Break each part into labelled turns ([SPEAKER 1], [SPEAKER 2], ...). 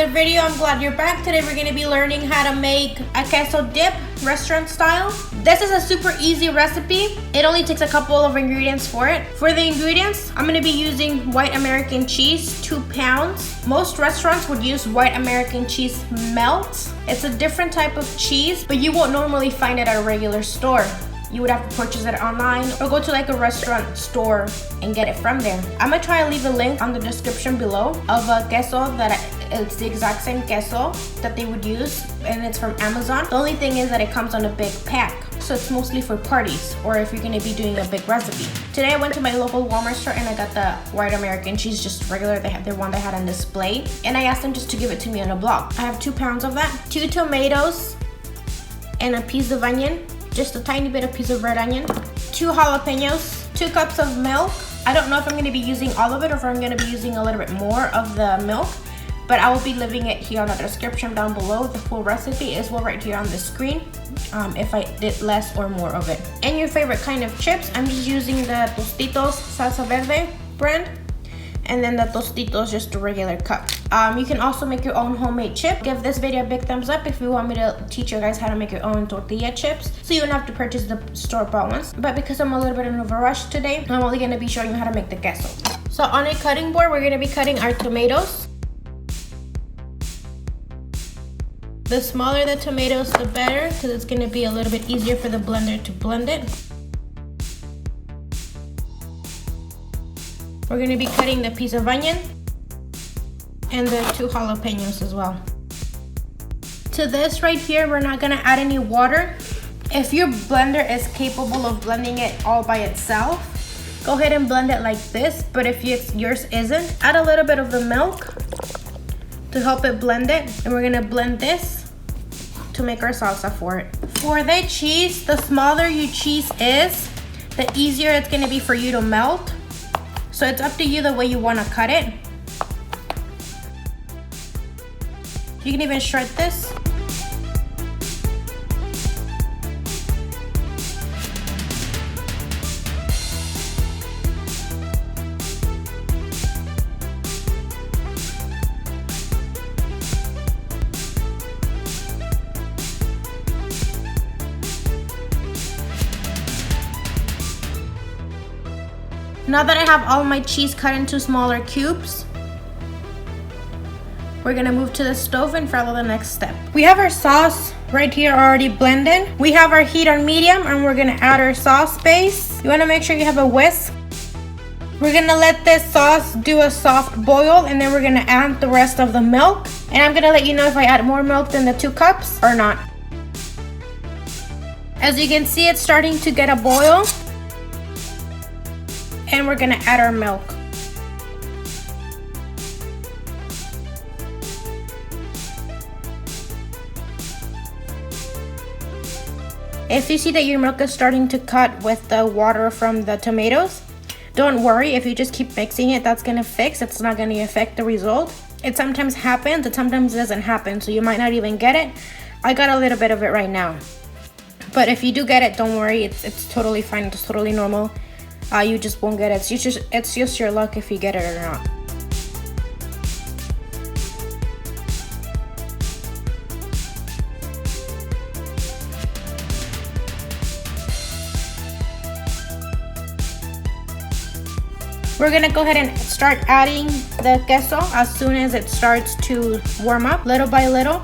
[SPEAKER 1] another video. I'm glad you're back. Today we're going to be learning how to make a queso dip, restaurant style. This is a super easy recipe. It only takes a couple of ingredients for it. For the ingredients, I'm going to be using white American cheese, 2 pounds. Most restaurants would use white American cheese melt. It's a different type of cheese, but you won't normally find it at a regular store. You would have to purchase it online or go to like a restaurant store and get it from there. I'm gonna try to leave a link on the description below of a queso it's the exact same queso that they would use, and it's from Amazon. The only thing is that it comes on a big pack, so it's mostly for parties or if you're gonna be doing a big recipe. Today I went to my local Walmart store and I got the white American cheese, just regular. They had their one they had on display, and I asked them just to give it to me in a block. I have 2 pounds of that, 2 tomatoes, and a piece of onion. Just a tiny bit of piece of red onion, 2 jalapeños, 2 cups of milk. I don't know if I'm going to be using all of it or if I'm going to be using a little bit more of the milk, but I will be leaving it here on the description down below. The full recipe is right here on the screen if I did less or more of it. And your favorite kind of chips, I'm just using the Tostitos Salsa Verde brand, and then the Tostitos, just a regular cup. You can also make your own homemade chip. Give this video a big thumbs up if you want me to teach you guys how to make your own tortilla chips, so you don't have to purchase the store-bought ones. But because I'm a little bit in a rush today, I'm only gonna be showing you how to make the queso. So on a cutting board, we're gonna be cutting our tomatoes. The smaller the tomatoes, the better, because it's gonna be a little bit easier for the blender to blend it. We're gonna be cutting the piece of onion and the 2 jalapeños as well. To this right here, we're not gonna add any water. If your blender is capable of blending it all by itself, go ahead and blend it like this. But if yours isn't, add a little bit of the milk to help it blend it. And we're gonna blend this to make our salsa for it. For the cheese, the smaller your cheese is, the easier it's gonna be for you to melt. So it's up to you the way you want to cut it. You can even shred this. Now that I have all my cheese cut into smaller cubes, we're gonna move to the stove and follow the next step. We have our sauce right here already blended. We have our heat on medium and we're gonna add our sauce base. You wanna make sure you have a whisk. We're gonna let this sauce do a soft boil, and then we're gonna add the rest of the milk. And I'm gonna let you know if I add more milk than the 2 cups or not. As you can see, it's starting to get a boil. And we're gonna add our milk. If you see that your milk is starting to cut with the water from the tomatoes, don't worry. If you just keep mixing it, that's gonna fix. It's not gonna affect the result. It sometimes happens, it sometimes doesn't happen, so you might not even get it. I got a little bit of it right now. But if you do get it, don't worry. It's totally fine. It's totally normal. You just won't get it. It's just your luck if you get it or not. We're gonna go ahead and start adding the queso as soon as it starts to warm up, little by little.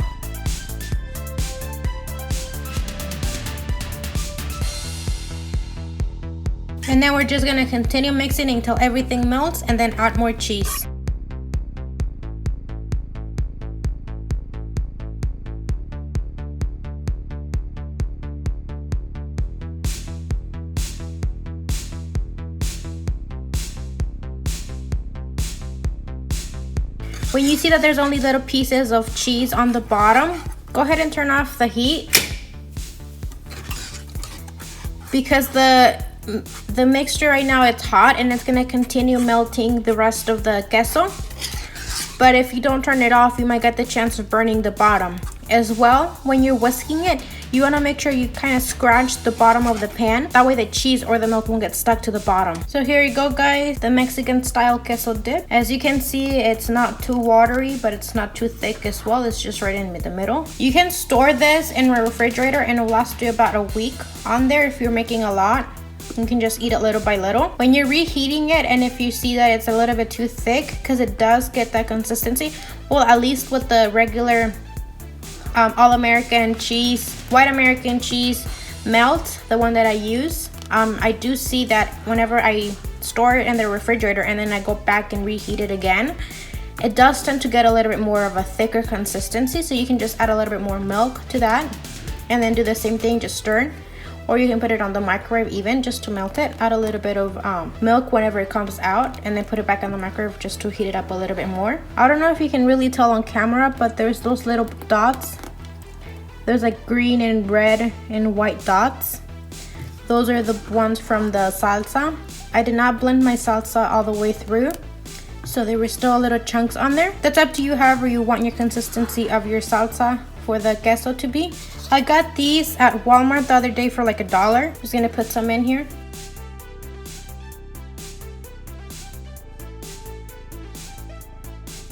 [SPEAKER 1] And then we're just gonna continue mixing until everything melts, and then add more cheese. When you see that there's only little pieces of cheese on the bottom, go ahead and turn off the heat, because the mixture right now, it's hot and it's gonna continue melting the rest of the queso. But if you don't turn it off, you might get the chance of burning the bottom. As well, when you're whisking it, you want to make sure you kind of scratch the bottom of the pan. That way the cheese or the milk won't get stuck to the bottom. So here you go, guys, the Mexican style queso dip. As you can see, it's not too watery, but it's not too thick as well. It's just right in the middle. You can store this in a refrigerator and it'll last you about a week on there if you're making a lot. You can just eat it little by little. When you're reheating it, and if you see that it's a little bit too thick, because it does get that consistency, well, at least with the regular all-American cheese, white American cheese melt, the one that I use, I do see that whenever I store it in the refrigerator and then I go back and reheat it again, it does tend to get a little bit more of a thicker consistency. So you can just add a little bit more milk to that and then do the same thing, just stir. Or you can put it on the microwave even just to melt it. Add a little bit of milk whenever it comes out and then put it back on the microwave just to heat it up a little bit more. I don't know if you can really tell on camera, but there's those little dots. There's like green and red and white dots. Those are the ones from the salsa. I did not blend my salsa all the way through, so there were still little chunks on there. That's up to you however you want your consistency of your salsa for the queso to be. I got these at Walmart the other day for like $1. Just gonna put some in here.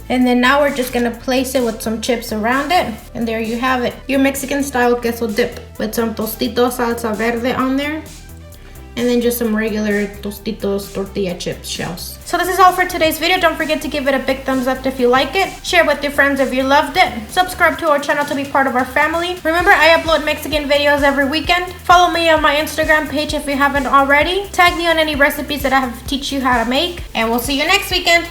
[SPEAKER 1] And then now we're just gonna place it with some chips around it. And there you have it, your Mexican style queso dip with some Tostitos salsa verde on there. And then just some regular Tostitos tortilla chips shells. So this is all for today's video. Don't forget to give it a big thumbs up if you like it. Share with your friends if you loved it. Subscribe to our channel to be part of our family. Remember, I upload Mexican videos every weekend. Follow me on my Instagram page if you haven't already. Tag me on any recipes that I have to teach you how to make. And we'll see you next weekend.